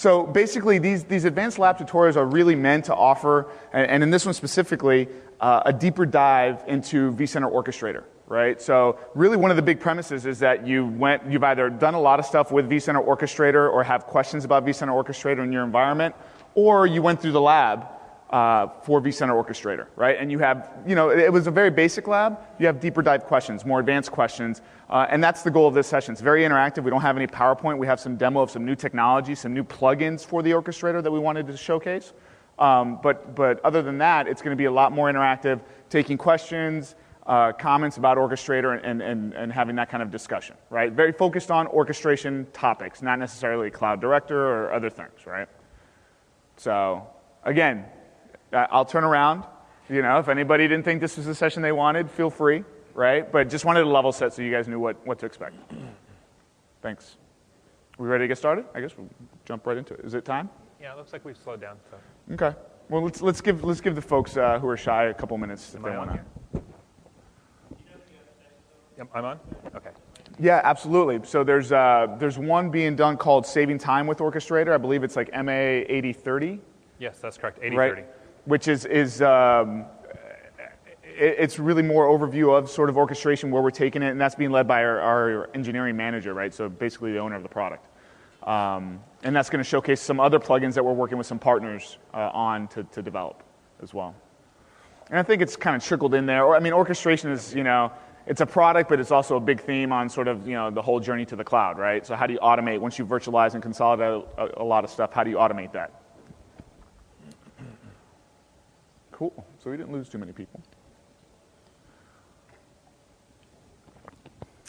So basically, these advanced lab tutorials are really meant to offer, and in this one specifically, a deeper dive into vCenter Orchestrator, right? So really one of the big premises is that you've either done a lot of stuff with vCenter Orchestrator or have questions about vCenter Orchestrator in your environment, or you went through the lab for vCenter Orchestrator, right? And you have, it was a very basic lab. You have deeper dive questions, more advanced questions, and that's the goal of this session. It's very interactive. We don't have any PowerPoint. We have some demo of some new technology, some new plugins for the Orchestrator that we wanted to showcase. But other than that, it's going to be a lot more interactive, taking questions, comments about Orchestrator, and having that kind of discussion, right? Very focused on orchestration topics, not necessarily Cloud Director or other things, right? So, again, I'll turn around. If anybody didn't think this was the session they wanted, feel free, right? But just wanted to level set so you guys knew what to expect. Thanks. We ready to get started? I guess we'll jump right into it. Is it time? Yeah, it looks like we've slowed down. So. Okay. Well, let's give the folks who are shy a couple minutes if they want to. Yep, I'm on? Okay. Yeah, absolutely. So there's one being done called Saving Time with Orchestrator. I believe it's like MA8030. Yes, that's correct. 8030. Right? Which is it's really more overview of sort of orchestration, where we're taking it, and that's being led by our engineering manager, right? So basically the owner of the product. And that's going to showcase some other plugins that we're working with some partners on to develop as well. And I think it's kind of trickled in there. Orchestration is, it's a product, but it's also a big theme on sort of, the whole journey to the cloud, right? So how do you automate, once you virtualize and consolidate a lot of stuff, how do you automate that? Cool. So we didn't lose too many people.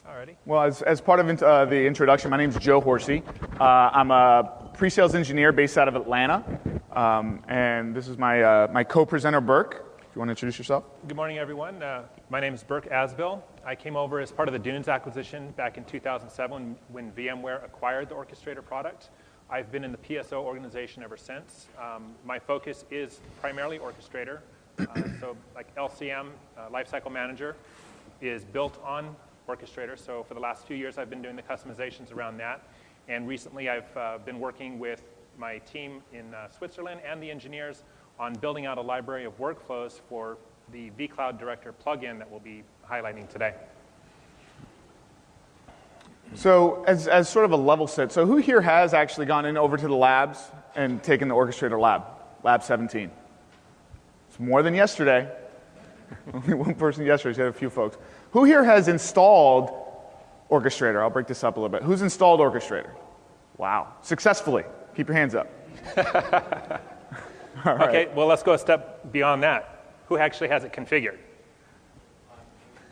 Alrighty. Well, as part of the introduction, my name is Joe Horsey. I'm a pre-sales engineer based out of Atlanta, and this is my co-presenter, Burke. If you want to introduce yourself. Good morning, everyone. My name is Burke Asbill. I came over as part of the Dunes acquisition back in 2007 when VMware acquired the Orchestrator product. I've been in the PSO organization ever since. My focus is primarily Orchestrator. So like LCM, Lifecycle Manager, is built on Orchestrator. So for the last few years, I've been doing the customizations around that. And recently, I've been working with my team in Switzerland and the engineers on building out a library of workflows for the vCloud Director plugin that we'll be highlighting today. So as sort of a level set, so who here has actually gone over to the labs and taken the Orchestrator lab, Lab 17? It's more than yesterday. Only one person yesterday, so you had a few folks. Who here has installed Orchestrator? I'll break this up a little bit. Who's installed Orchestrator? Wow. Successfully. Keep your hands up. All right. Okay, well, let's go a step beyond that. Who actually has it configured?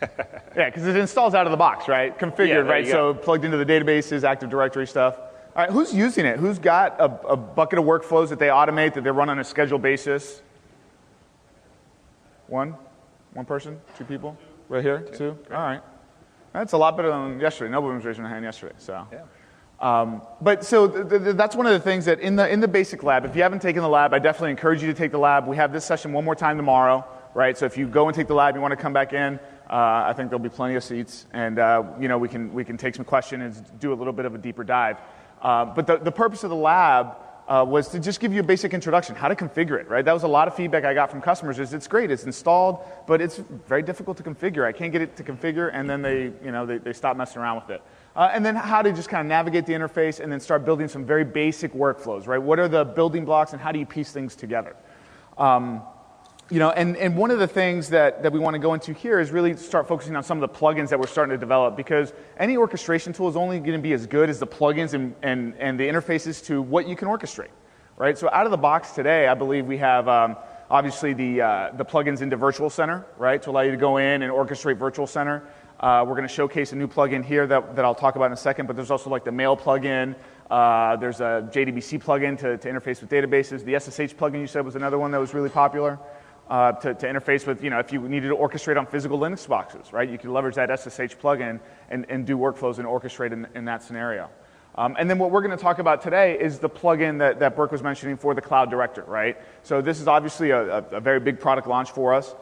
Yeah, because it installs out of the box, right? Configured, right? So plugged into the databases, Active Directory stuff. All right, who's using it? Who's got a bucket of workflows that they automate, that they run on a scheduled basis? One person? Two people? Right here? Two? All right. That's a lot better than yesterday. Nobody was raising their hand yesterday. So, yeah. But so that's one of the things that in the basic lab, if you haven't taken the lab, I definitely encourage you to take the lab. We have this session one more time tomorrow, right? So if you go and take the lab, you want to come back in, I think there'll be plenty of seats, and we can take some questions and do a little bit of a deeper dive. But the purpose of the lab was to just give you a basic introduction, how to configure it, right? That was a lot of feedback I got from customers. Is it's great, it's installed, but it's very difficult to configure. I can't get it to configure, and then they stop messing around with it. And then how to just kind of navigate the interface and then start building some very basic workflows, right? What are the building blocks and how do you piece things together? And one of the things that we want to go into here is really start focusing on some of the plugins that we're starting to develop, because any orchestration tool is only going to be as good as the plugins and the interfaces to what you can orchestrate, right? So out of the box today, I believe we have obviously the plugins into Virtual Center, right, to allow you to go in and orchestrate Virtual Center. We're going to showcase a new plugin here that I'll talk about in a second, but there's also like the mail plugin. There's a JDBC plugin to interface with databases. The SSH plugin you said was another one that was really popular. To interface with, if you needed to orchestrate on physical Linux boxes, right? You can leverage that SSH plugin and do workflows and orchestrate in that scenario. And then what we're going to talk about today is the plugin that Burke was mentioning for the Cloud Director, right? So this is obviously a very big product launch for us,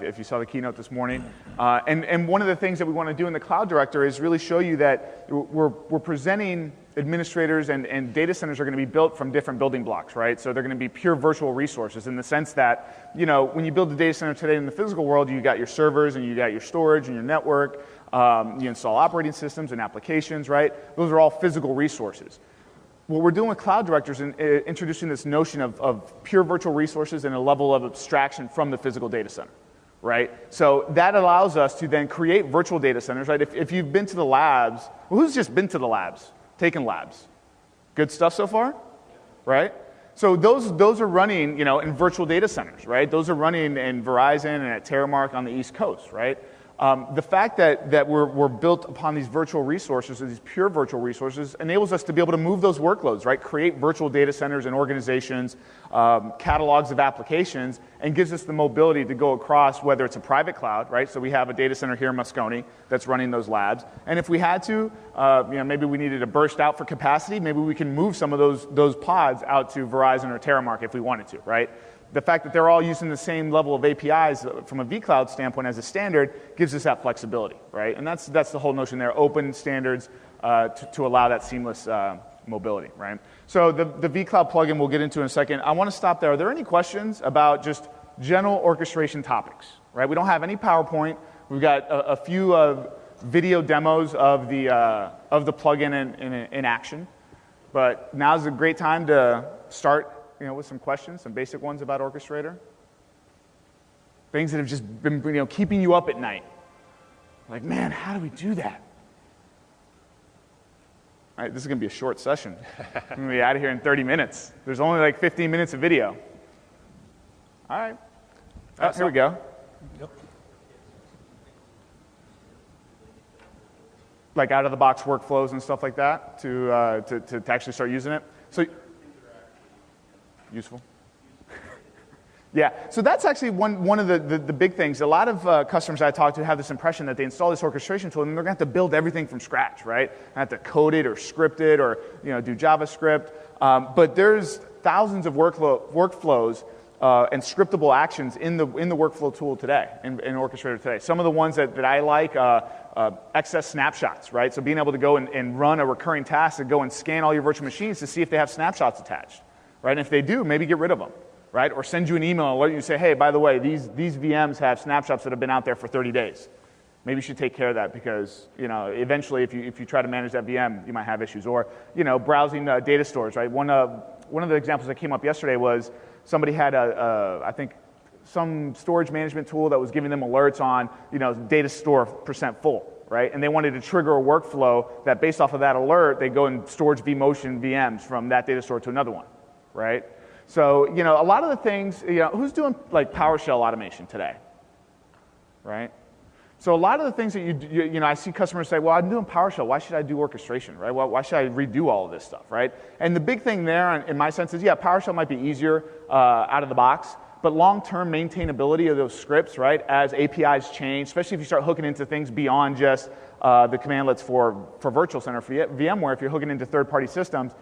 if you saw the keynote this morning. And one of the things that we want to do in the Cloud Director is really show you that we're presenting administrators and data centers are going to be built from different building blocks, right? So they're going to be pure virtual resources in the sense that, when you build a data center today in the physical world, you got your servers and you got your storage and your network. You install operating systems and applications, right? Those are all physical resources. What we're doing with Cloud Directors is introducing this notion of pure virtual resources and a level of abstraction from the physical data center, right? So that allows us to then create virtual data centers, right? If you've been to the labs, well, who's just been to the labs, taken labs? Good stuff so far, right? So those are running, in virtual data centers, right? Those are running in Verizon and at Terramark on the East Coast, right? The fact that we're built upon these virtual resources, these pure virtual resources, enables us to be able to move those workloads, right? Create virtual data centers and organizations, catalogs of applications, and gives us the mobility to go across whether it's a private cloud, right? So we have a data center here in Moscone that's running those labs. And if we had to, maybe we needed to burst out for capacity, maybe we can move some of those pods out to Verizon or Terramark if we wanted to, right? The fact that they're all using the same level of APIs from a vCloud standpoint as a standard gives us that flexibility, right? And that's the whole notion there, open standards to allow that seamless mobility, right? So the vCloud plugin we'll get into in a second. I want to stop there. Are there any questions about just general orchestration topics, right? We don't have any PowerPoint. We've got a few video demos of the plugin in action. But now's a great time to start with some questions, some basic ones about Orchestrator. Things that have just been, keeping you up at night. Like, man, how do we do that? All right, this is going to be a short session. I'm going to be out of here in 30 minutes. There's only like 15 minutes of video. All right. Here we go. Yep. Like out-of-the-box workflows and stuff like that to actually start using it. So. Useful. Yeah, so that's actually one of the big things. A lot of customers I talk to have this impression that they install this orchestration tool and they're going to have to build everything from scratch, right? They have to code it or script it or do JavaScript. But there's thousands of workflows and scriptable actions in the workflow tool today, in Orchestrator today. Some of the ones that I like, excess snapshots, right? So being able to go and run a recurring task and go and scan all your virtual machines to see if they have snapshots attached. Right? And if they do, maybe get rid of them, right? Or send you an email where you say, hey, by the way, these VMs have snapshots that have been out there for 30 days. Maybe you should take care of that because, eventually if you try to manage that VM, you might have issues. Or, browsing data stores, right? One of the examples that came up yesterday was somebody had I think some storage management tool that was giving them alerts on, data store % full, right? And they wanted to trigger a workflow that based off of that alert, they go and storage vMotion VMs from that data store to another one. Right? So, a lot of the things, who's doing like PowerShell automation today? Right? So a lot of the things that I see customers say, well, I'm doing PowerShell. Why should I do orchestration, right? Why should I redo all of this stuff, right? And the big thing there, in my sense, is, PowerShell might be easier out of the box, but long-term maintainability of those scripts, right, as APIs change, especially if you start hooking into things beyond just the commandlets for Virtual Center, for VMware, if you're hooking into third-party systems,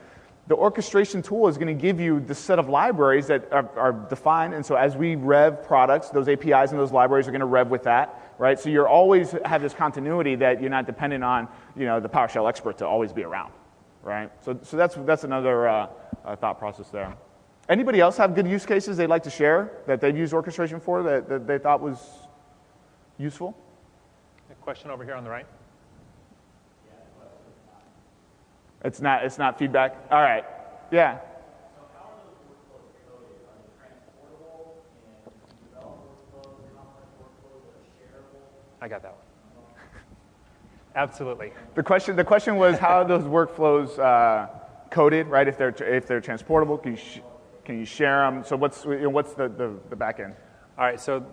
the orchestration tool is going to give you the set of libraries that are defined, and so as we rev products, those APIs and those libraries are going to rev with that, right? So you're always have this continuity that you're not dependent on, the PowerShell expert to always be around, right? So that's another thought process there. Anybody else have good use cases they'd like to share that they've used orchestration for that they thought was useful? A question over here on the right. It's not feedback? All right. Yeah. So how are those workflows coded? Are they transportable and develop workflows, complex workflows that are shareable? I got that one. Absolutely. The question was how are those workflows coded, right? If they're transportable, can you share them? So what's the back end? All right. So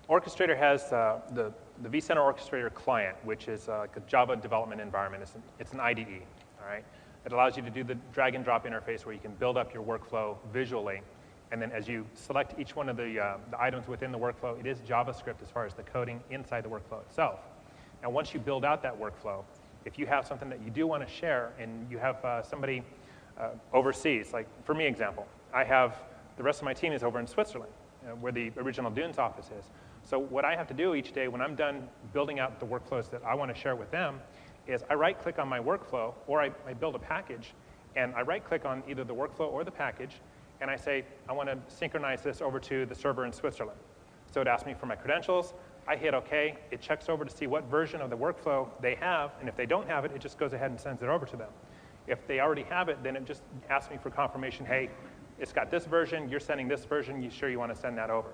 Orchestrator has the vCenter Orchestrator Client, which is like a Java development environment. It's an IDE. All right. It allows you to do the drag and drop interface where you can build up your workflow visually. And then as you select each one of the items within the workflow, it is JavaScript as far as the coding inside the workflow itself. And once you build out that workflow, if you have something that you do want to share and you have somebody overseas, like for me example, I have the rest of my team is over in Switzerland, where the original Dunes office is. So what I have to do each day when I'm done building out the workflows that I want to share with them is I right-click on my workflow, or I build a package, and I right-click on either the workflow or the package, and I say, I want to synchronize this over to the server in Switzerland. So it asks me for my credentials. I hit OK. It checks over to see what version of the workflow they have, and if they don't have it, it just goes ahead and sends it over to them. If they already have it, then it just asks me for confirmation, hey, it's got this version, you're sending this version, you sure you want to send that over?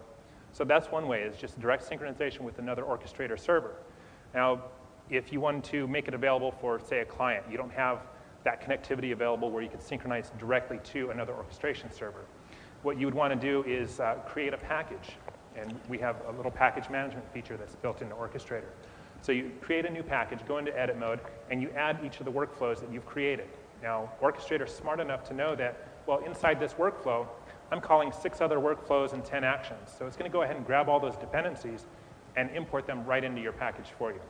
So that's one way, is just direct synchronization with another Orchestrator server. Now, if you wanted to make it available for, say, a client, you don't have that connectivity available where you can synchronize directly to another orchestration server. What you would want to do is create a package. And we have a little package management feature that's built into Orchestrator. So you create a new package, go into edit mode, and you add each of the workflows that you've created. Now, Orchestrator is smart enough to know that, well, inside this workflow, I'm calling 6 other workflows and 10 actions. So it's going to go ahead and grab all those dependencies and import them right into your package for you.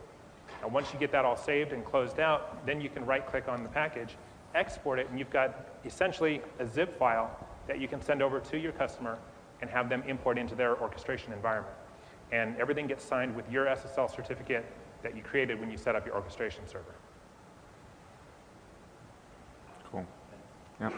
Now, once you get that all saved and closed out, then you can right-click on the package, export it, and you've got essentially a zip file that you can send over to your customer and have them import into their orchestration environment. And everything gets signed with your SSL certificate that you created when you set up your orchestration server. Cool. Yeah.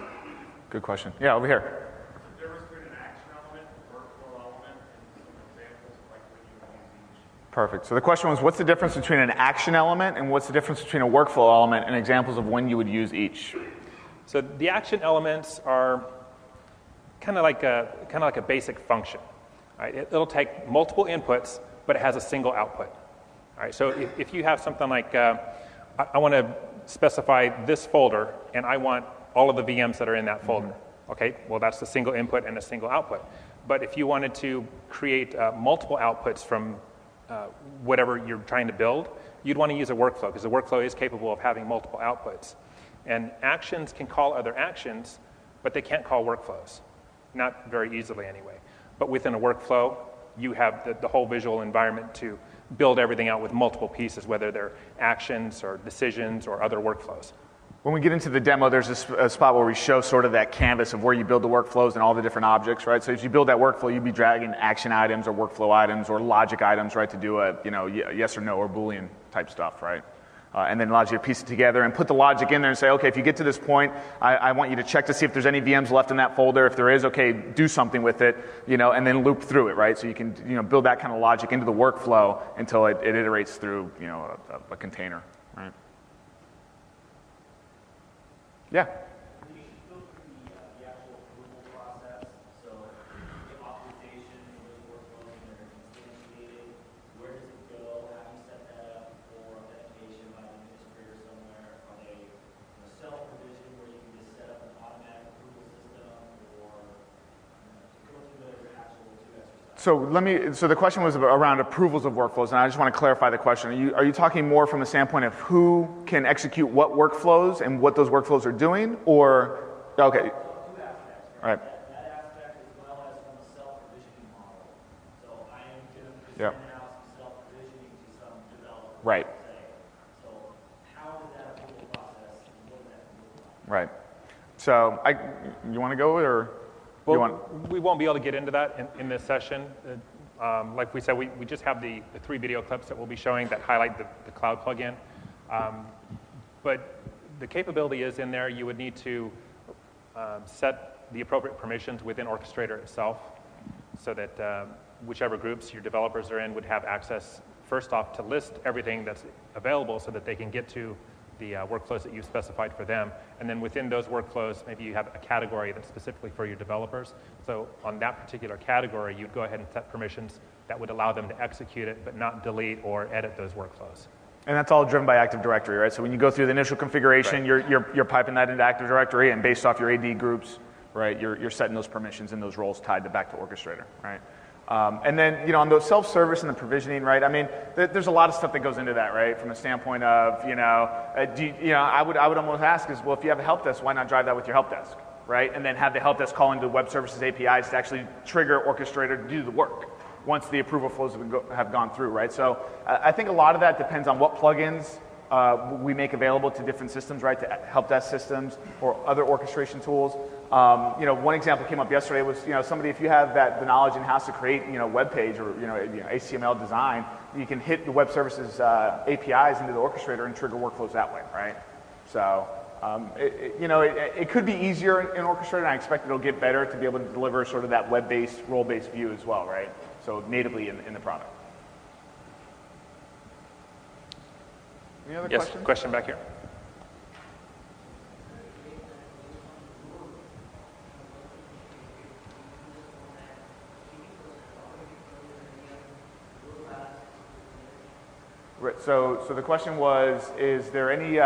Good question. Yeah, over here. What's the difference between an action element, a workflow element, and some examples of like when you would use each? Perfect. So the question was, what's the difference between an action element and what's the difference between a workflow element, and examples of when you would use each? So the action elements are kind of like a basic function. Right? It'll take multiple inputs, but it has a single output. All right? So if you have something like, I want to specify this folder, and I want all of the VMs that are in that folder. Okay, well, that's a single input and a single output. But if you wanted to create multiple outputs from whatever you're trying to build, you'd want to use a workflow, because the workflow is capable of having multiple outputs. And actions can call other actions, but they can't call workflows. Not very easily, anyway. But within a workflow, you have the whole visual environment to build everything out with multiple pieces, whether they're actions or decisions or other workflows. When we get into the demo, there's a spot where we show sort of that canvas of where you build the workflows and all the different objects, right? So as you build that workflow, you'd be dragging action items or workflow items or logic items, right, to do a yes or no or Boolean type stuff, right? And then allows you to piece it together and put the logic in there and say, okay, if you get to this point, I want you to check to see if there's any VMs left in that folder. If there is, okay, do something with it, and then loop through it, right? So you can, build that kind of logic into the workflow until it iterates through, a container, right? Yeah. You should go through the actual approval process. So the authorization of those workflows when they're instantiated. Where does it go? How do you set that up for authentication by the administrator somewhere? Are they self-provision where you can just set up an automatic approval system, or go through those actual 2 exercises? So the question was around approvals of workflows, and I just want to clarify the question. Are you talking more from the standpoint of who can execute what workflows and what those workflows are doing, or okay? 2 aspects, All right. That aspect as well as from a self-provisioning model. So I am going to Yep. send out some self-provisioning to some developer. Right. So how is that approval process, and what does that look like? Right. So you want to go, or you want? We won't be able to get into that in this session. Like we said, we just have the 3 video clips that we'll be showing that highlight the cloud plugin. But the capability is in there. You would need to set the appropriate permissions within Orchestrator itself so that whichever groups your developers are in would have access, first off, to list everything that's available so that they can get to the workflows that you've specified for them. And then within those workflows, maybe you have a category that's specifically for your developers. So on that particular category, you'd go ahead and set permissions that would allow them to execute it, but not delete or edit those workflows. And that's all driven by Active Directory, right? So when you go through the initial configuration, Right. you're piping that into Active Directory, and based off your AD groups, right, you're setting those permissions and those roles tied back to Orchestrator, right? And then, on the self-service and the provisioning, right? I mean, there's a lot of stuff that goes into that, right? From a standpoint of, I would almost ask is, well, if you have a help desk, why not drive that with your help desk, right? And then have the help desk call into web services APIs to actually trigger Orchestrator to do the work once the approval flows have gone through, right? So I think a lot of that depends on what plugins we make available to different systems, right? To help desk systems or other orchestration tools. One example came up yesterday was, somebody, if you have the knowledge in house to create, web page or, HTML design, you can hit the web services APIs into the orchestrator and trigger workflows that way, right? So, it could be easier in Orchestrator, and I expect it'll get better to be able to deliver sort of that web-based, role-based view as well, right? So natively in the product. Any other questions? Yes, question back here. Right, so the question was, is there any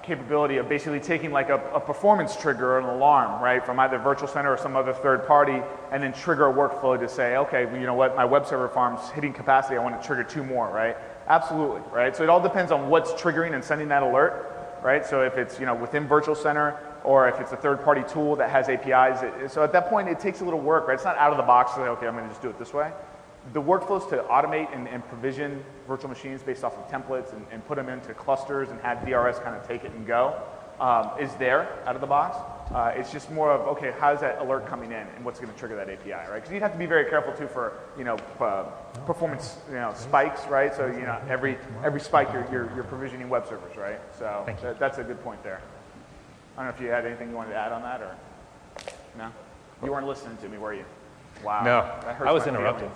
capability of basically taking like a performance trigger or an alarm, right, from either Virtual Center or some other third party, and then trigger a workflow to say, okay, well, you know what, my web server farm's hitting capacity, I want to trigger 2 more, right? Absolutely, right? So it all depends on what's triggering and sending that alert, right? So if it's, within Virtual Center, or if it's a third-party tool that has APIs, so at that point it takes a little work, right? It's not out of the box, so okay, I'm going to just do it this way. The workflows to automate and provision virtual machines based off of templates and put them into clusters and have DRS kind of take it and go is there out of the box. It's just more of, okay, how's that alert coming in and what's going to trigger that API, right? Because you'd have to be very careful too for, performance, spikes, right? So, every spike you're provisioning web servers, right? So that's a good point there. I don't know if you had anything you wanted to add on that or no? You weren't listening to me, were you? Wow. No, I was interrupted.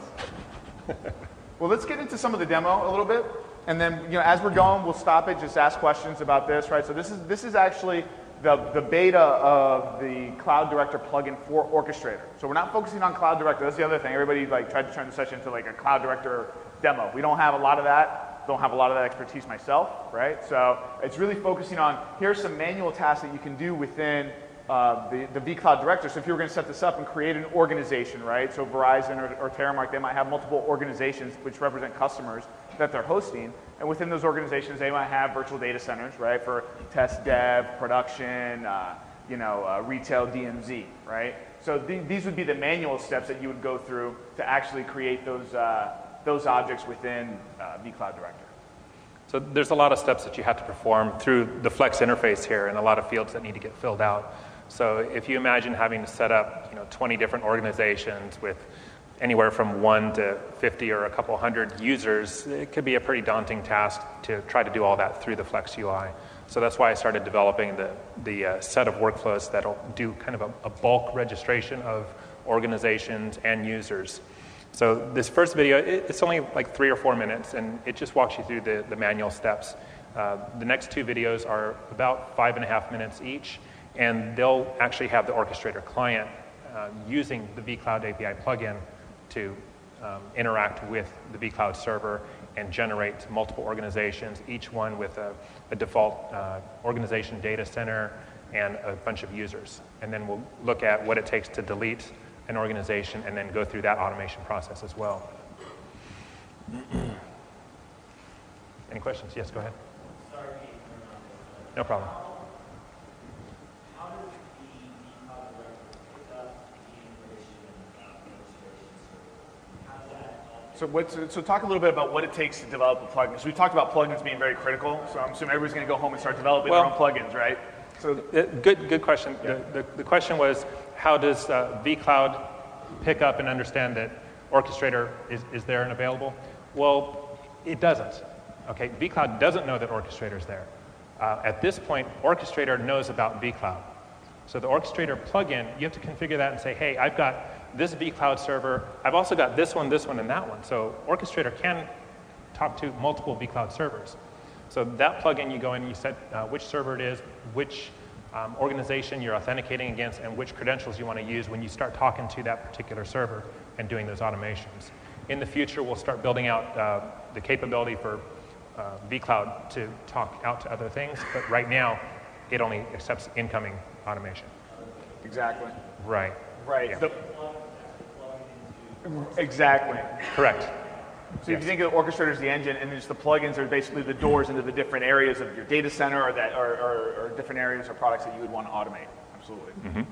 Well, let's get into some of the demo a little bit, and then as we're going, we'll stop it, just ask questions about this, right? So this is actually the beta of the Cloud Director plugin for Orchestrator. So we're not focusing on Cloud Director. That's the other thing. Everybody tried to turn the session into like a Cloud Director demo. We don't have a lot of that. Don't have a lot of that expertise myself, right? So it's really focusing on here's some manual tasks that you can do within the vCloud Director. So if you were going to set this up and create an organization, right? So Verizon or Terramark, they might have multiple organizations which represent customers that they're hosting. And within those organizations, they might have virtual data centers, right? For test, dev, production, retail, DMZ, right? So these would be the manual steps that you would go through to actually create those objects within vCloud Director. So there's a lot of steps that you have to perform through the Flex interface here and a lot of fields that need to get filled out. So if you imagine having to set up 20 different organizations with anywhere from 1 to 50 or a couple hundred users, it could be a pretty daunting task to try to do all that through the Flex UI. So that's why I started developing the set of workflows that'll do kind of a bulk registration of organizations and users. So this first video, it's only like 3 or 4 minutes, and it just walks you through the manual steps. The next 2 videos are about 5.5 minutes each, and they'll actually have the Orchestrator Client using the vCloud API plugin to interact with the vCloud server and generate multiple organizations, each one with a default organization data center and a bunch of users. And then we'll look at what it takes to delete an organization and then go through that automation process as well. Any questions? Yes, go ahead. Sorry, No problem. how does the vCloud Director pick up the integration and illustration? How does that So talk a little bit about what it takes to develop a plugin. So we talked about plugins being very critical, so I'm assuming everybody's going to go home and start developing their own plugins, right? So good question. Yeah. The question was, how does vCloud pick up and understand that Orchestrator is there and available? Well, it doesn't. Okay, vCloud doesn't know that Orchestrator is there. At this point, Orchestrator knows about vCloud. So the Orchestrator plugin, you have to configure that and say, hey, I've got this vCloud server. I've also got this one, and that one. So Orchestrator can talk to multiple vCloud servers. So that plugin, you go in and you set which server it is, which organization you're authenticating against, and which credentials you want to use when you start talking to that particular server and doing those automations. In the future, we'll start building out the capability for vCloud to talk out to other things, but right now, it only accepts incoming automation. exactly. Right. Right. Yeah. Exactly. Correct. So if you think of the Orchestrator as the engine, and just the plugins are basically the doors into the different areas of your data center or different areas or products that you would want to automate. Absolutely. Mm-hmm.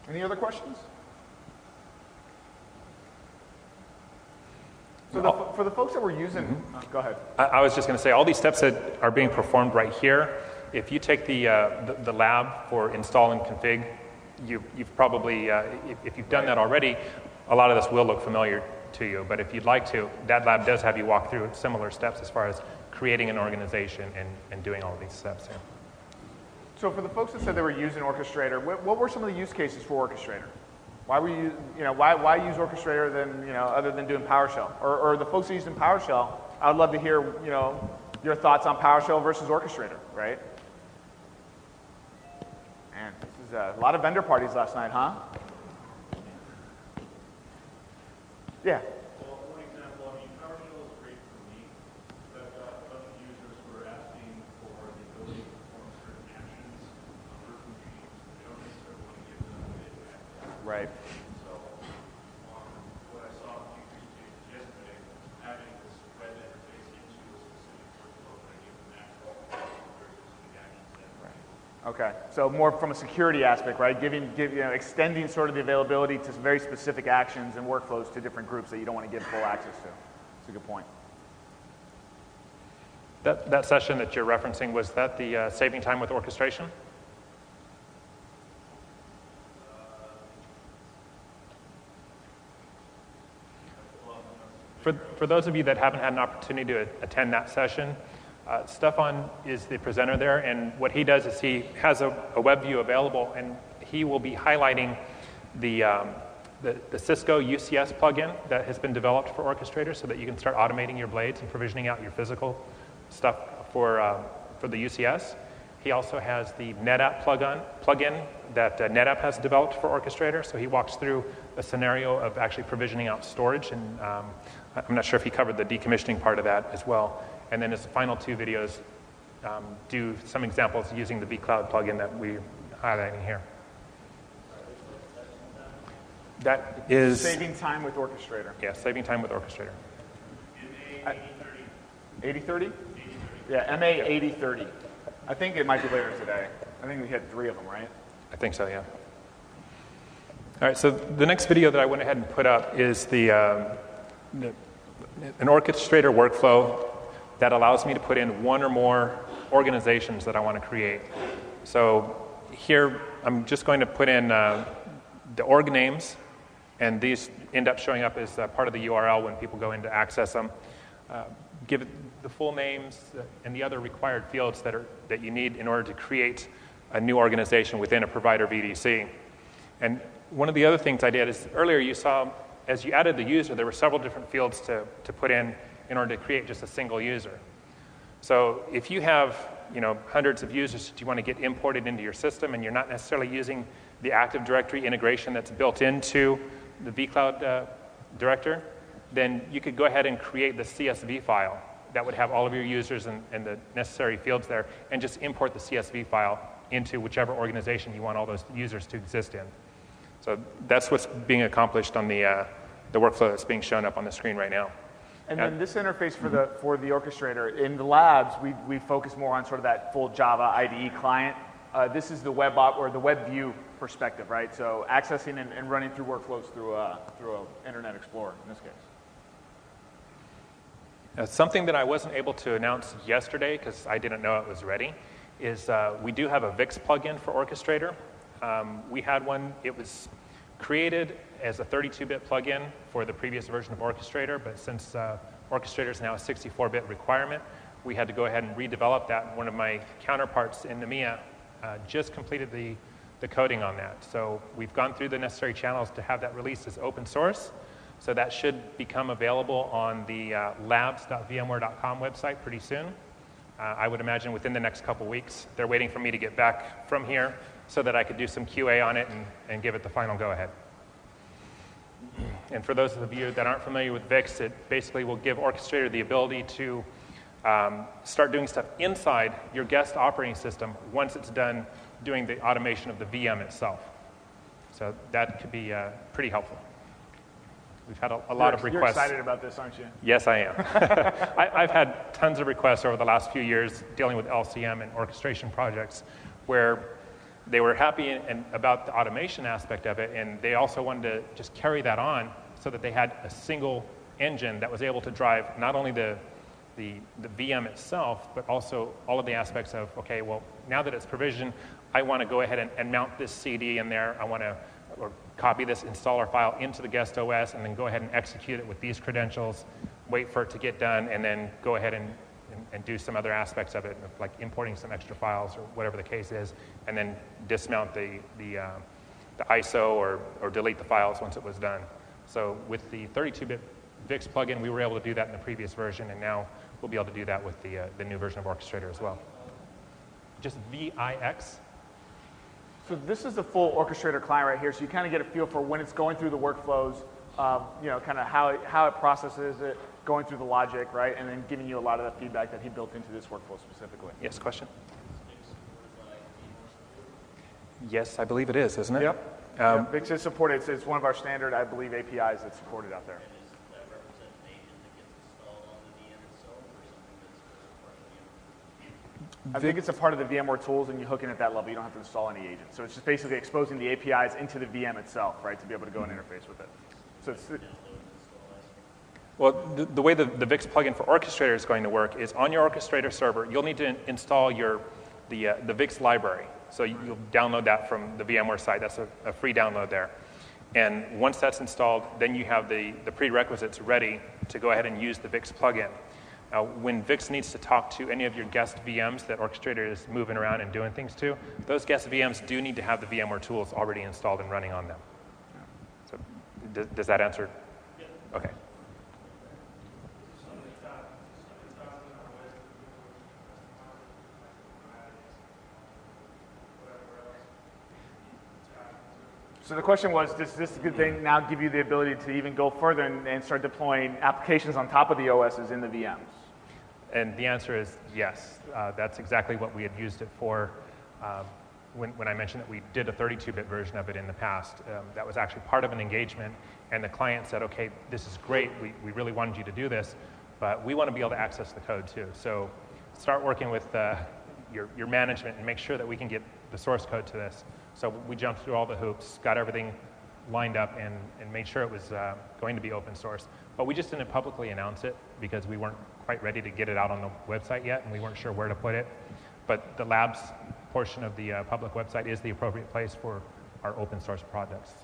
Any other questions? So for the folks that were using, go ahead. I was just going to say, all these steps that are being performed right here, if you take the lab for install and config, you've probably, if you've done that already, a lot of this will look familiar to you. But if you'd like to, that lab does have you walk through similar steps as far as creating an organization and doing all of these steps here. So for the folks that said they were using Orchestrator, what were some of the use cases for Orchestrator? Why were you, why use Orchestrator than, other than doing PowerShell? Or the folks that used in PowerShell, I would love to hear, your thoughts on PowerShell versus Orchestrator, right? Man, this is a lot of vendor parties last night, huh? Yeah. Well, for example, PowerShell is great for me, but a bunch of users were asking for the ability to perform certain actions on virtual machines. They don't necessarily want to give them away to that. Right. So, what I saw a few presentations yesterday, having this web interface into a specific workflow that I give them access to very specific actions that Okay, so more from a security aspect, right? Extending sort of the availability to very specific actions and workflows to different groups that you don't want to give full access to. That's a good point. That session that you're referencing, was that the saving time with orchestration? For those of you that haven't had an opportunity to attend that session, Stefan is the presenter there, and what he does is he has a web view available, and he will be highlighting the Cisco UCS plugin that has been developed for Orchestrator so that you can start automating your blades and provisioning out your physical stuff for the UCS. He also has the NetApp plugin that NetApp has developed for Orchestrator, so he walks through a scenario of actually provisioning out storage, and I'm not sure if he covered the decommissioning part of that as well. And then his final two videos do some examples using the vCloud plugin that we're highlighting here. That is... Saving time with Orchestrator. Yeah, saving time with Orchestrator. MA 8030. 8030? Yeah, MA 8030. I think it might be later today. I think we had 3 of them, right? I think so, yeah. All right, so the next video that I went ahead and put up is an Orchestrator workflow that allows me to put in one or more organizations that I want to create. So here, I'm just going to put in the org names, and these end up showing up as part of the URL when people go in to access them. Give it the full names and the other required fields that you need in order to create a new organization within a provider VDC. And one of the other things I did is earlier you saw, as you added the user, there were several different fields to put in order to create just a single user. So if you have hundreds of users that you want to get imported into your system and you're not necessarily using the Active Directory integration that's built into the vCloud director, then you could go ahead and create the CSV file that would have all of your users and the necessary fields there, and just import the CSV file into whichever organization you want all those users to exist in. So that's what's being accomplished on the workflow that's being shown up on the screen right now. And then this interface for the Orchestrator, in the labs, we focus more on sort of that full Java IDE client. This is the web view perspective, right? So accessing and running through workflows through a Internet Explorer in this case. Something that I wasn't able to announce yesterday because I didn't know it was ready is we do have a VIX plugin for Orchestrator. We had one. It was created as a 32-bit plugin for the previous version of Orchestrator, but since Orchestrator is now a 64-bit requirement, we had to go ahead and redevelop that. One of my counterparts in EMEA just completed the coding on that. So we've gone through the necessary channels to have that released as open source. So that should become available on the labs.vmware.com website pretty soon. I would imagine within the next couple weeks. They're waiting for me to get back from here so that I could do some QA on it and give it the final go-ahead. And for those of you that aren't familiar with VIX, it basically will give Orchestrator the ability to start doing stuff inside your guest operating system once it's done doing the automation of the VM itself. So that could be pretty helpful. We've had a lot of requests. You're excited about this, aren't you? Yes, I am. I've had tons of requests over the last few years dealing with LCM and orchestration projects where they were happy about the automation aspect of it, and they also wanted to just carry that on so that they had a single engine that was able to drive not only the the VM itself, but also all of the aspects of, okay, well, now that it's provisioned, I want to go ahead and mount this CD in there. I want to or copy this installer file into the guest OS and then go ahead and execute it with these credentials, wait for it to get done, and then go ahead and do some other aspects of it, like importing some extra files or whatever the case is, and then dismount the ISO or delete the files once it was done. So with the 32-bit VIX plugin, we were able to do that in the previous version, and now we'll be able to do that with the new version of Orchestrator as well. Just VIX. So this is the full Orchestrator client right here, so you kind of get a feel for when it's going through the workflows, kind of how it processes it, going through the logic, right, and then giving you a lot of the feedback that he built into this workflow specifically. Yes, question? Yes, I believe it is, isn't it? Yep. VIX is supported. It's one of our standard, I believe, APIs that's supported out there. I think it's a part of the VMware Tools, and you hook in at that level. You don't have to install any agents. So it's just basically exposing the APIs into the VM itself, right, to be able to go and interface with it. So it's... Well, the way the VIX plugin for Orchestrator is going to work is on your Orchestrator server, you'll need to install the VIX library. So you'll download that from the VMware site. That's a free download there. And once that's installed, then you have the prerequisites ready to go ahead and use the VIX plugin. Now, when VIX needs to talk to any of your guest VMs that Orchestrator is moving around and doing things to, those guest VMs do need to have the VMware tools already installed and running on them. So does that answer? Okay. So the question was, does this good thing now give you the ability to even go further and start deploying applications on top of the OSs in the VMs? And the answer is yes. That's exactly what we had used it for when I mentioned that we did a 32-bit version of it in the past. That was actually part of an engagement, and the client said, okay, this is great. We really wanted you to do this, but we want to be able to access the code too. So start working with your management and make sure that we can get the source code to this. So we jumped through all the hoops, got everything lined up, and made sure it was going to be open source. But we just didn't publicly announce it because we weren't quite ready to get it out on the website yet, and we weren't sure where to put it. But the labs portion of the public website is the appropriate place for our open source projects.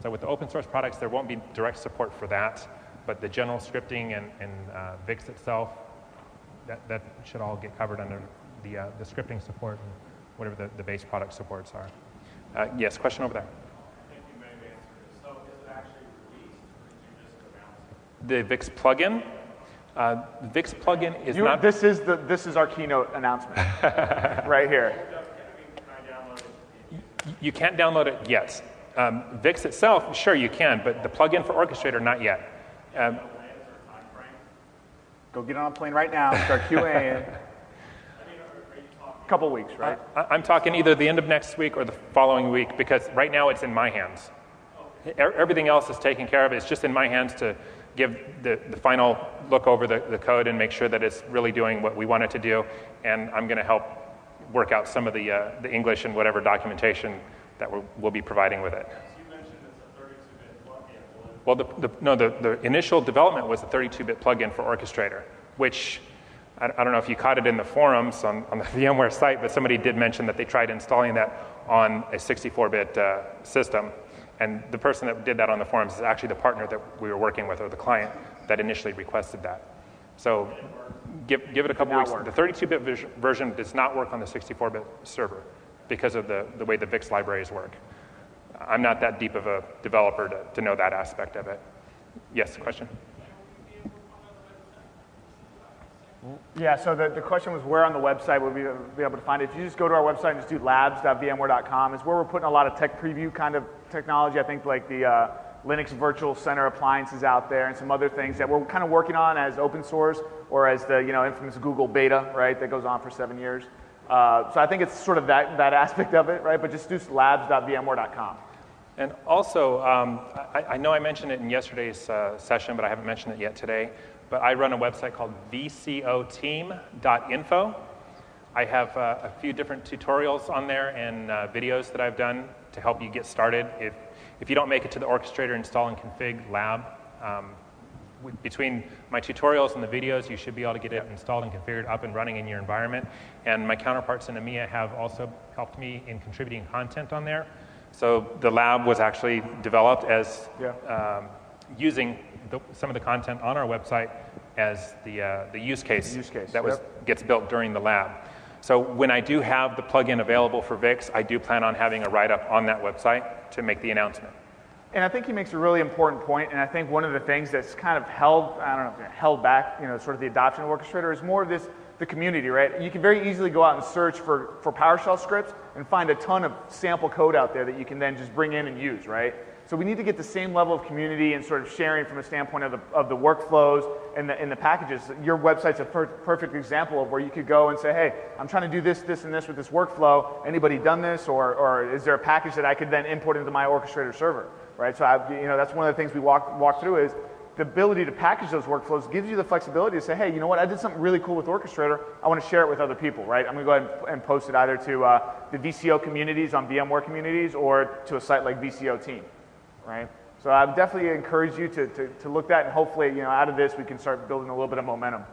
So with the open source products, there won't be direct support for that, but the general scripting and VIX itself, that should all get covered under the scripting support and whatever the base product supports are. Yes, question over there. I think you may have answered it. So is it actually released, or did you just announce it? The VIX plugin. The VIX plugin is not. This is our keynote announcement right here. Can I download it? You can't download it yet. VIX itself, sure you can, but the plugin for Orchestrator, not yet. Go get on a plane right now. Start QA. Couple weeks, right? I'm talking either the end of next week or the following week, because right now it's in my hands. Everything else is taken care of. It's just in my hands to give the final look over the code and make sure that it's really doing what we want it to do. And I'm going to help work out some of the English and whatever documentation that we'll be providing with it. You mentioned it's a 32-bit plugin. Well, the initial development was a 32-bit plugin for Orchestrator, which I don't know if you caught it in the forums on the VMware site, but somebody did mention that they tried installing that on a 64-bit system. And the person that did that on the forums is actually the partner that we were working with, or the client that initially requested that. So give it a couple weeks. The 32-bit version does not work on the 64-bit server because of the way the VIX libraries work. I'm not that deep of a developer to know that aspect of it. Yes, question? Yeah, so the question was where on the website would we be able to find it. If you just go to our website and just do labs.vmware.com, it's where we're putting a lot of tech preview kind of technology. I think like the Linux Virtual Center appliances out there and some other things that we're kind of working on as open source or as the infamous Google beta, right, that goes on for 7 years. So I think it's sort of that aspect of it, right, but just do labs.vmware.com. And also, I know I mentioned it in yesterday's session, but I haven't mentioned it yet today. But I run a website called vcoteam.info. I have a few different tutorials on there and videos that I've done to help you get started. If you don't make it to the Orchestrator install and config lab, between my tutorials and the videos, you should be able to get it installed and configured up and running in your environment. And my counterparts in EMEA have also helped me in contributing content on there. So the lab was actually developed as using some of the content on our website as the use case that gets built during the lab. So when I do have the plugin available for VIX, I do plan on having a write-up on that website to make the announcement. And I think he makes a really important point, and I think one of the things that's kind of held back, sort of the adoption of Orchestrator is more of this, the community, right? You can very easily go out and search for PowerShell scripts and find a ton of sample code out there that you can then just bring in and use, right? So we need to get the same level of community and sort of sharing from a standpoint of the workflows and the packages. Your website's a perfect example of where you could go and say, hey, I'm trying to do this, this, and this with this workflow. Anybody done this? Or is there a package that I could then import into my Orchestrator server, right? So that's one of the things we walk through is the ability to package those workflows gives you the flexibility to say, hey, you know what, I did something really cool with Orchestrator. I want to share it with other people, right? I'm going to go ahead and post it either to the VCO communities on VMware communities or to a site like VCO Team. Right? So I would definitely encourage you to look at that, and hopefully, out of this we can start building a little bit of momentum.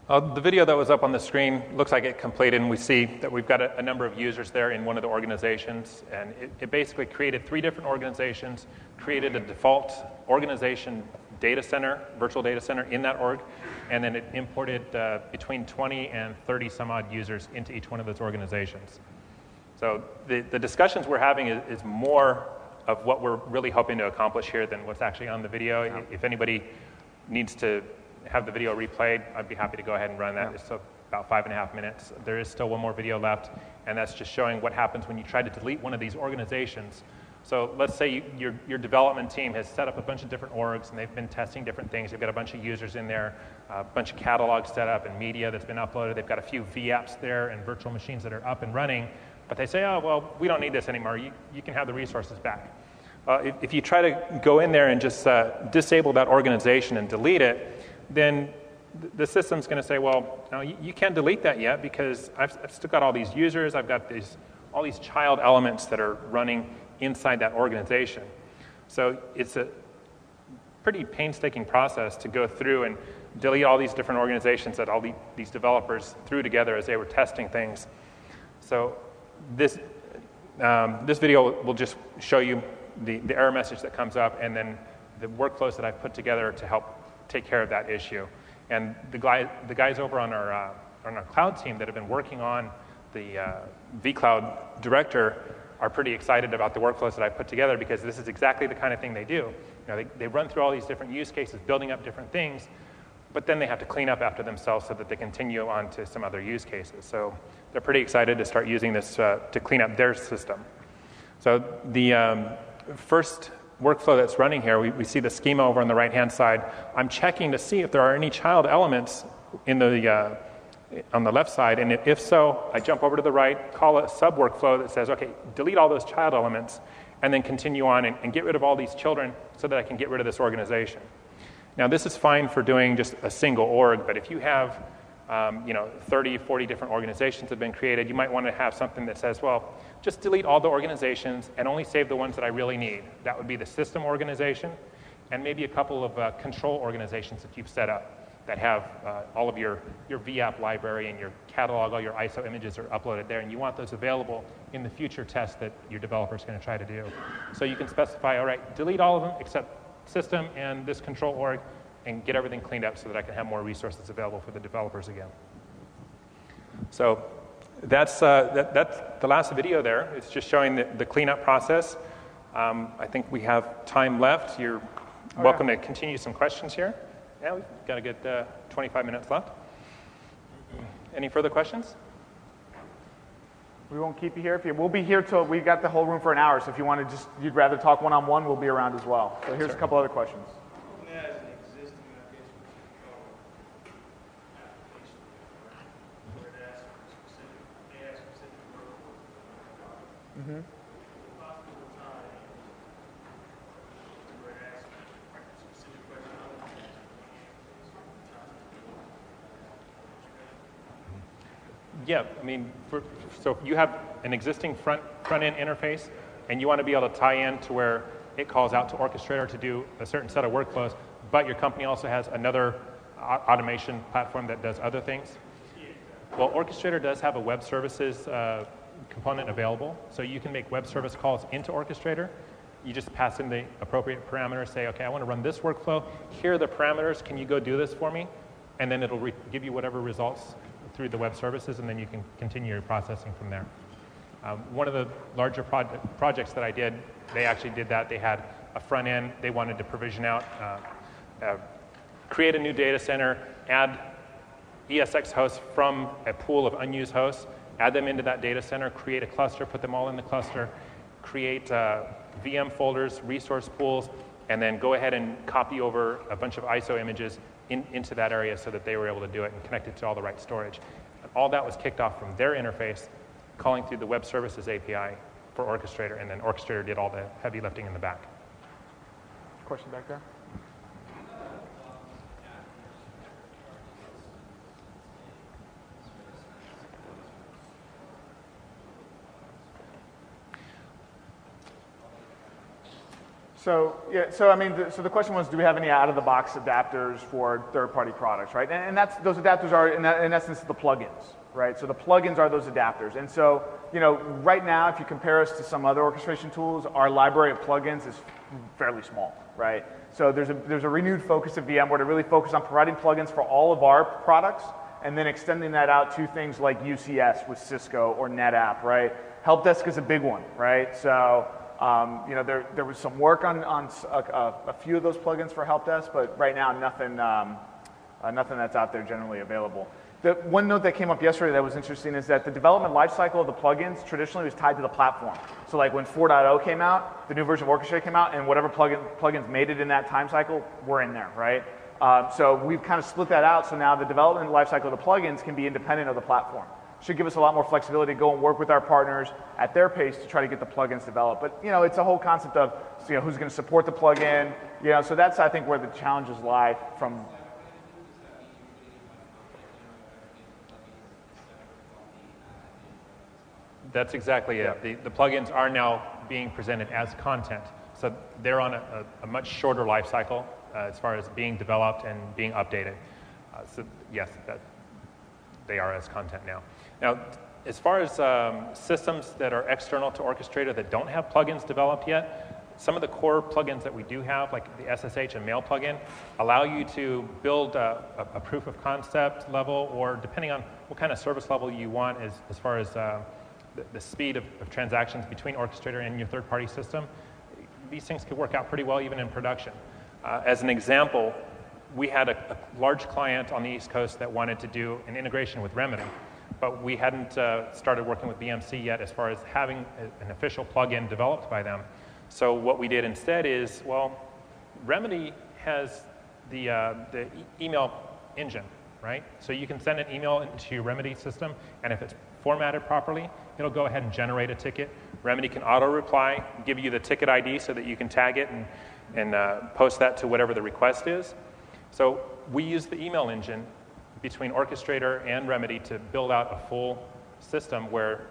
The video that was up on the screen looks like it completed, and we see that we've got a number of users there in one of the organizations, and it basically created 3 different organizations, created a default organization data center, virtual data center in that org, and then it imported between 20 and 30 some odd users into each one of those organizations. So the discussions we're having is more of what we're really hoping to accomplish here than what's actually on the video. Yeah. If anybody needs to have the video replayed, I'd be happy to go ahead and run that. Yeah. It's about 5.5 minutes. There is still one more video left, and that's just showing what happens when you try to delete one of these organizations. So let's say your development team has set up a bunch of different orgs, and they've been testing different things. They've got a bunch of users in there, a bunch of catalogs set up and media that's been uploaded. They've got a few vApps there and virtual machines that are up and running. But they say, oh, well, we don't need this anymore. You can have the resources back. If you try to go in there and just disable that organization and delete it, then the system's going to say, well, no, you can't delete that yet because I've still got all these users. I've got all these child elements that are running inside that organization. So it's a pretty painstaking process to go through and delete all these different organizations that all these developers threw together as they were testing things. So this video will just show you the error message that comes up and then the workflows that I've put together to help take care of that issue. And the guys over on our cloud team that have been working on the vCloud Director are pretty excited about the workflows that I put together because this is exactly the kind of thing they do. They run through all these different use cases, building up different things, but then they have to clean up after themselves so that they continue on to some other use cases. So they're pretty excited to start using this to clean up their system. So the first workflow that's running here, we see the schema over on the right-hand side. I'm checking to see if there are any child elements in the on the left side, and if so, I jump over to the right, call a sub-workflow that says, okay, delete all those child elements, and then continue on and get rid of all these children so that I can get rid of this organization. Now, this is fine for doing just a single org, but if you have 30, 40 different organizations that have been created, you might want to have something that says, well, just delete all the organizations and only save the ones that I really need. That would be the system organization and maybe a couple of control organizations that you've set up that have all of your vApp library and your catalog, all your ISO images are uploaded there, and you want those available in the future tests that your developer is going to try to do. So you can specify, all right, delete all of them except system and this control org, and get everything cleaned up so that I can have more resources available for the developers again. So that's the last video there. It's just showing the cleanup process. I think we have time left. You're welcome to continue some questions here. Yeah, we've got a good 25 minutes left. Any further questions? We won't keep you here. We'll be here till we got the whole room for an hour. So if you'd rather talk one-on-one, we'll be around as well. So here's a couple other questions. Mm-hmm. Yeah, I mean, so if you have an existing front-end interface and you want to be able to tie in to where it calls out to Orchestrator to do a certain set of workflows, but your company also has another automation platform that does other things. Well, Orchestrator does have a web services component available, so you can make web service calls into Orchestrator. You just pass in the appropriate parameters, say, okay, I want to run this workflow. Here are the parameters. Can you go do this for me? And then it'll give you whatever results through the web services, and then you can continue your processing from there. One of the larger projects that I did, they actually did that. They had a front end. They wanted to provision out, create a new data center, add ESX hosts from a pool of unused hosts, add them into that data center, create a cluster, put them all in the cluster, create VM folders, resource pools, and then go ahead and copy over a bunch of ISO images into that area so that they were able to do it and connect it to all the right storage. And all that was kicked off from their interface, calling through the web services API for Orchestrator, and then Orchestrator did all the heavy lifting in the back. Question back there? So I mean, so the question was, do we have any out-of-the-box adapters for third-party products, right? And those adapters are, in essence, the plugins, right? So the plugins are those adapters. And so, right now, if you compare us to some other orchestration tools, our library of plugins is fairly small, right? So there's a renewed focus of VMware to really focus on providing plugins for all of our products, and then extending that out to things like UCS with Cisco or NetApp, right? Help desk is a big one, right? So there was some work on a few of those plugins for help desk, but right now nothing that's out there generally available. The one note that came up yesterday that was interesting is that the development lifecycle of the plugins traditionally was tied to the platform. So like when 4.0 came out, the new version of Orchestrator came out, and whatever plugins made it in that time cycle were in there, right? So we've kind of split that out, so now the development lifecycle of the plugins can be independent of the platform. Should give us a lot more flexibility to go and work with our partners at their pace to try to get the plugins developed. But it's a whole concept of who's going to support the plugin. So that's, I think, where the challenges lie from. That's exactly it. The plugins are now being presented as content, so they're on a much shorter life cycle as far as being developed and being updated. So yes, they are as content now. Now, as far as systems that are external to Orchestrator that don't have plugins developed yet, some of the core plugins that we do have, like the SSH and mail plugin, allow you to build a proof of concept level, or depending on what kind of service level you want as far as the speed of transactions between Orchestrator and your third-party system, these things could work out pretty well even in production. As an example, we had a large client on the East Coast that wanted to do an integration with Remedy, but we hadn't started working with BMC yet as far as having an official plugin developed by them. So what we did instead is, well, Remedy has the email engine, right? So you can send an email into your Remedy system, and if it's formatted properly, it'll go ahead and generate a ticket. Remedy can auto-reply, give you the ticket ID so that you can tag it and post that to whatever the request is. So we use the email engine between Orchestrator and Remedy to build out a full system where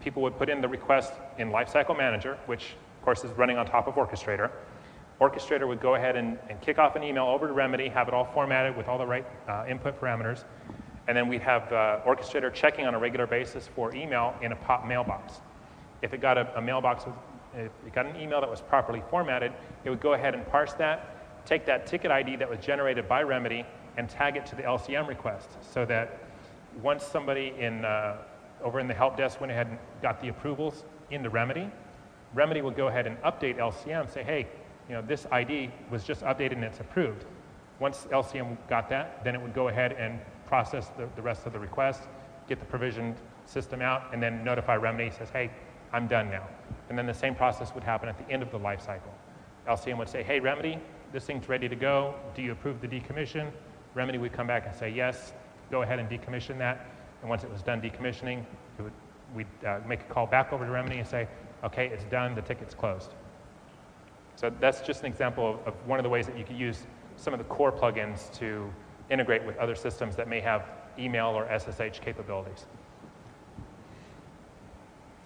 people would put in the request in Lifecycle Manager, which of course is running on top of Orchestrator. Orchestrator would go ahead and kick off an email over to Remedy, have it all formatted with all the right input parameters, and then we'd have Orchestrator checking on a regular basis for email in a pop mailbox. If it got a mailbox, if it got an email that was properly formatted, it would go ahead and parse that, take that ticket ID that was generated by Remedy, and tag it to the LCM request, so that once somebody over in the help desk went ahead and got the approvals into Remedy, Remedy will go ahead and update LCM, say, hey, this ID was just updated and it's approved. Once LCM got that, then it would go ahead and process the rest of the request, get the provisioned system out, and then notify Remedy, says, hey, I'm done now. And then the same process would happen at the end of the life cycle. LCM would say, hey, Remedy, this thing's ready to go. Do you approve the decommission? Remedy would come back and say, yes, go ahead and decommission that. And once it was done decommissioning, we'd make a call back over to Remedy and say, okay, it's done, the ticket's closed. So that's just an example of one of the ways that you could use some of the core plugins to integrate with other systems that may have email or SSH capabilities.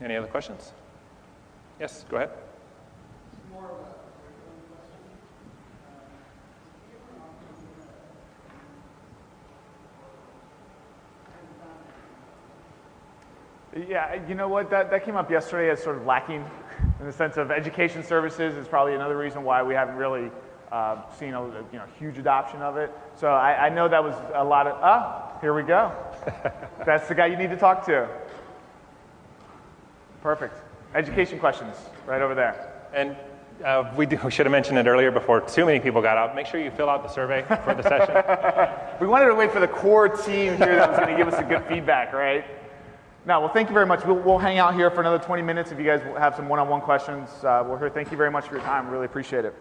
Any other questions? Yes, go ahead. It's more of a Yeah, you know what? That came up yesterday as sort of lacking in the sense of education services is probably another reason why we haven't really seen a huge adoption of it. So I know that was a lot of, here we go. That's the guy you need to talk to. Perfect. Education questions right over there. And we should have mentioned it earlier before too many people got out. Make sure you fill out the survey for the session. We wanted to wait for the core team here that was going to give us a good feedback, right? No, well, thank you very much. We'll hang out here for another 20 minutes if you guys have some one-on-one questions. We're here. Thank you very much for your time. Really appreciate it.